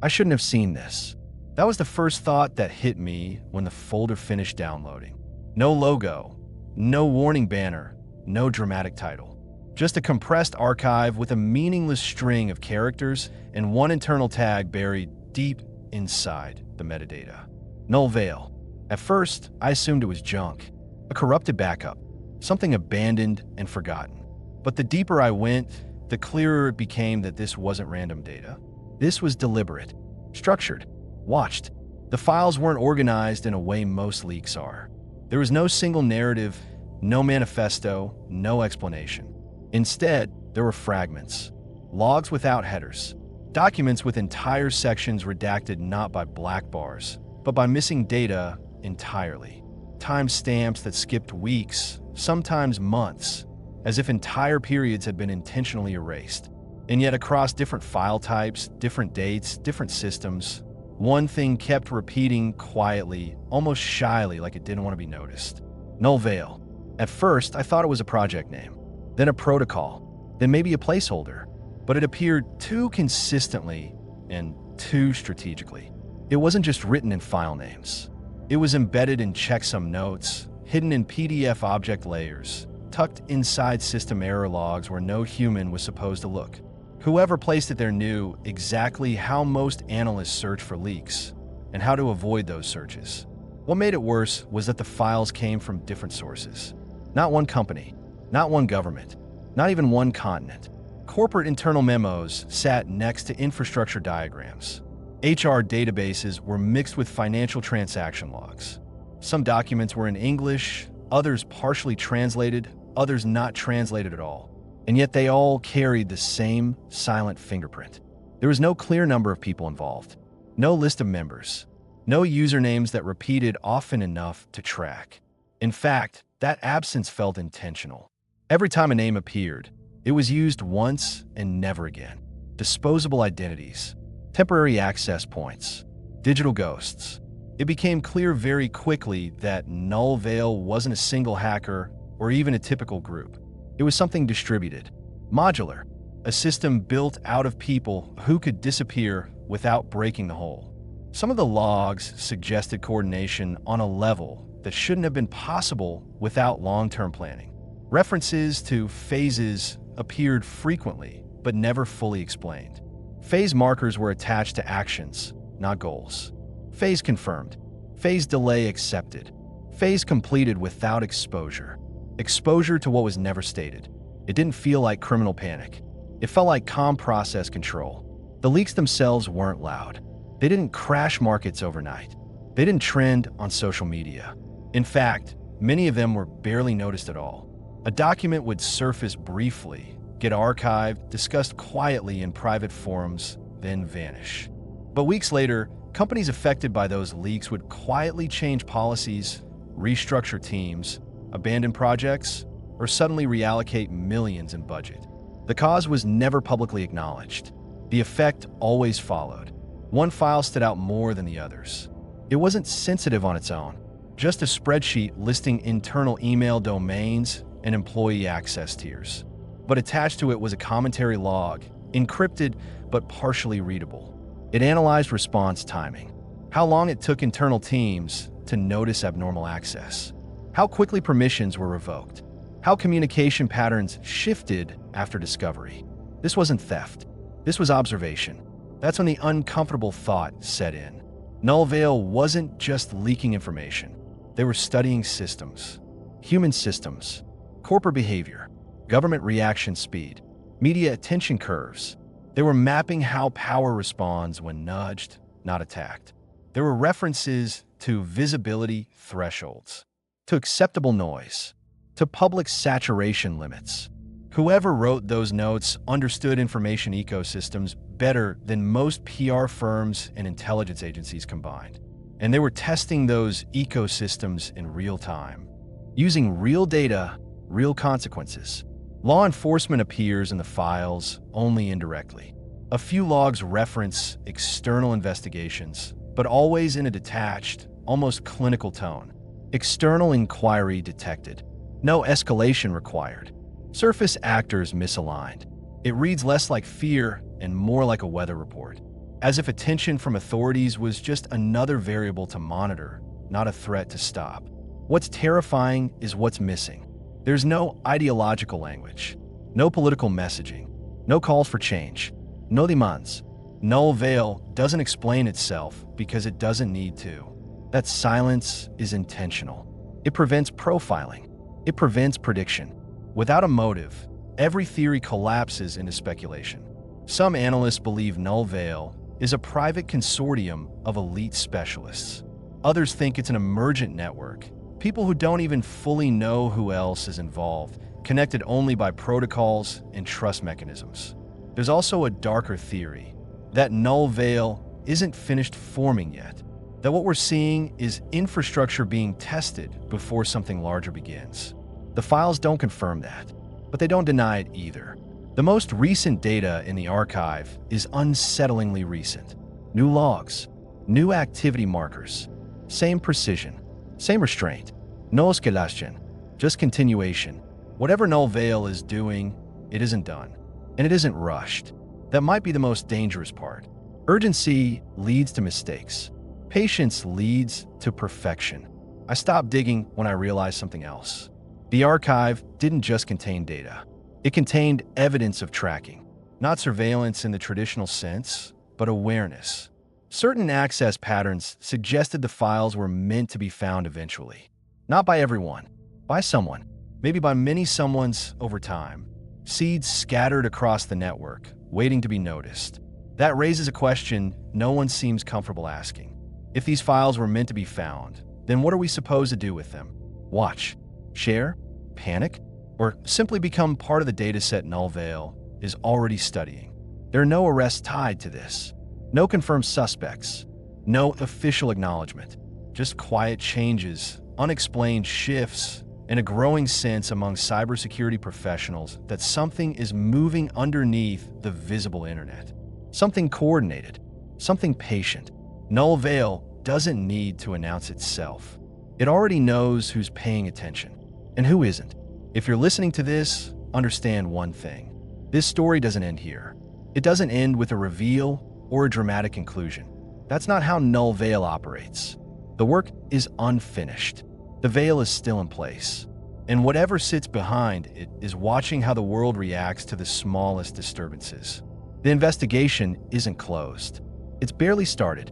I shouldn't have seen this. That was the first thought that hit me when the folder finished downloading. No logo, no warning banner, no dramatic title. Just a compressed archive with a meaningless string of characters and one internal tag buried deep inside the metadata. Null Veil. At first, I assumed it was junk, a corrupted backup, something abandoned and forgotten. But the deeper I went, the clearer it became that this wasn't random data. This was deliberate, structured, watched. The files weren't organized in a way most leaks are. There was no single narrative, no manifesto, no explanation. Instead, there were fragments, logs without headers, documents with entire sections redacted not by black bars, but by missing data entirely. Timestamps that skipped weeks, sometimes months, as if entire periods had been intentionally erased. And yet across different file types, different dates, different systems, one thing kept repeating quietly, almost shyly, like it didn't want to be noticed. Null Veil. At first, I thought it was a project name, then a protocol, then maybe a placeholder, but it appeared too consistently and too strategically. It wasn't just written in file names. It was embedded in checksum notes, hidden in PDF object layers, tucked inside system error logs where no human was supposed to look. Whoever placed it there knew exactly how most analysts search for leaks and how to avoid those searches. What made it worse was that the files came from different sources. Not one company, not one government, not even one continent. Corporate internal memos sat next to infrastructure diagrams. HR databases were mixed with financial transaction logs. Some documents were in English, others partially translated, others not translated at all. And yet they all carried the same silent fingerprint. There was no clear number of people involved, no list of members, no usernames that repeated often enough to track. In fact, that absence felt intentional. Every time a name appeared, it was used once and never again. Disposable identities, temporary access points, digital ghosts. It became clear very quickly that Null Veil wasn't a single hacker or even a typical group. It was something distributed, modular, a system built out of people who could disappear without breaking the whole. Some of the logs suggested coordination on a level that shouldn't have been possible without long-term planning. References to phases appeared frequently, but never fully explained. Phase markers were attached to actions, not goals. Phase confirmed. Phase delay accepted. Phase completed without exposure. Exposure to what was never stated. It didn't feel like criminal panic. It felt like calm process control. The leaks themselves weren't loud. They didn't crash markets overnight. They didn't trend on social media. In fact, many of them were barely noticed at all. A document would surface briefly, get archived, discussed quietly in private forums, then vanish. But weeks later, companies affected by those leaks would quietly change policies, restructure teams, abandon projects, or suddenly reallocate millions in budget. The cause was never publicly acknowledged. The effect always followed. One file stood out more than the others. It wasn't sensitive on its own, just a spreadsheet listing internal email domains and employee access tiers. But attached to it was a commentary log, encrypted but partially readable. It analyzed response timing, how long it took internal teams to notice abnormal access, how quickly permissions were revoked, how communication patterns shifted after discovery. This wasn't theft. This was observation. That's when the uncomfortable thought set in. Null Veil wasn't just leaking information. They were studying systems, human systems, corporate behavior, government reaction speed, media attention curves. They were mapping how power responds when nudged, not attacked. There were references to visibility thresholds, to acceptable noise, to public saturation limits. Whoever wrote those notes understood information ecosystems better than most PR firms and intelligence agencies combined. And they were testing those ecosystems in real time, using real data, real consequences. Law enforcement appears in the files only indirectly. A few logs reference external investigations, but always in a detached, almost clinical tone. External inquiry detected. No escalation required. Surface actors misaligned. It reads less like fear and more like a weather report. as if attention from authorities was just another variable to monitor, not a threat to stop. What's terrifying is what's missing. There's no ideological language, no political messaging, no calls for change, no demands. Null Veil doesn't explain itself because it doesn't need to. That silence is intentional. It prevents profiling. It prevents prediction. Without a motive, every theory collapses into speculation. Some analysts believe Null Veil is a private consortium of elite specialists. Others think it's an emergent network, people who don't even fully know who else is involved, connected only by protocols and trust mechanisms. There's also a darker theory that Null Veil isn't finished forming yet, that what we're seeing is infrastructure being tested before something larger begins. The files don't confirm that, but they don't deny it either. The most recent data in the archive is unsettlingly recent. New logs, new activity markers, same precision, same restraint. No escalation, just continuation. Whatever Null Veil is doing, it isn't done, and it isn't rushed. That might be the most dangerous part. Urgency leads to mistakes. Patience leads to perfection. I stopped digging when I realized something else. The archive didn't just contain data. It contained evidence of tracking, not surveillance in the traditional sense, but awareness. Certain access patterns suggested the files were meant to be found eventually. Not by everyone, by someone, maybe by many someones over time. Seeds scattered across the network, waiting to be noticed. That raises a question no one seems comfortable asking. If these files were meant to be found, then what are we supposed to do with them? Watch, share, panic, or simply become part of the dataset Null Veil is already studying? There are no arrests tied to this, no confirmed suspects, no official acknowledgement, just quiet changes, unexplained shifts, and a growing sense among cybersecurity professionals that something is moving underneath the visible internet. Something coordinated, something patient. Null Veil doesn't need to announce itself. It already knows who's paying attention and who isn't. If you're listening to this, understand one thing. This story doesn't end here. It doesn't end with a reveal or a dramatic conclusion. That's not how Null Veil operates. The work is unfinished. The veil is still in place. And whatever sits behind it is watching how the world reacts to the smallest disturbances. The investigation isn't closed. It's barely started.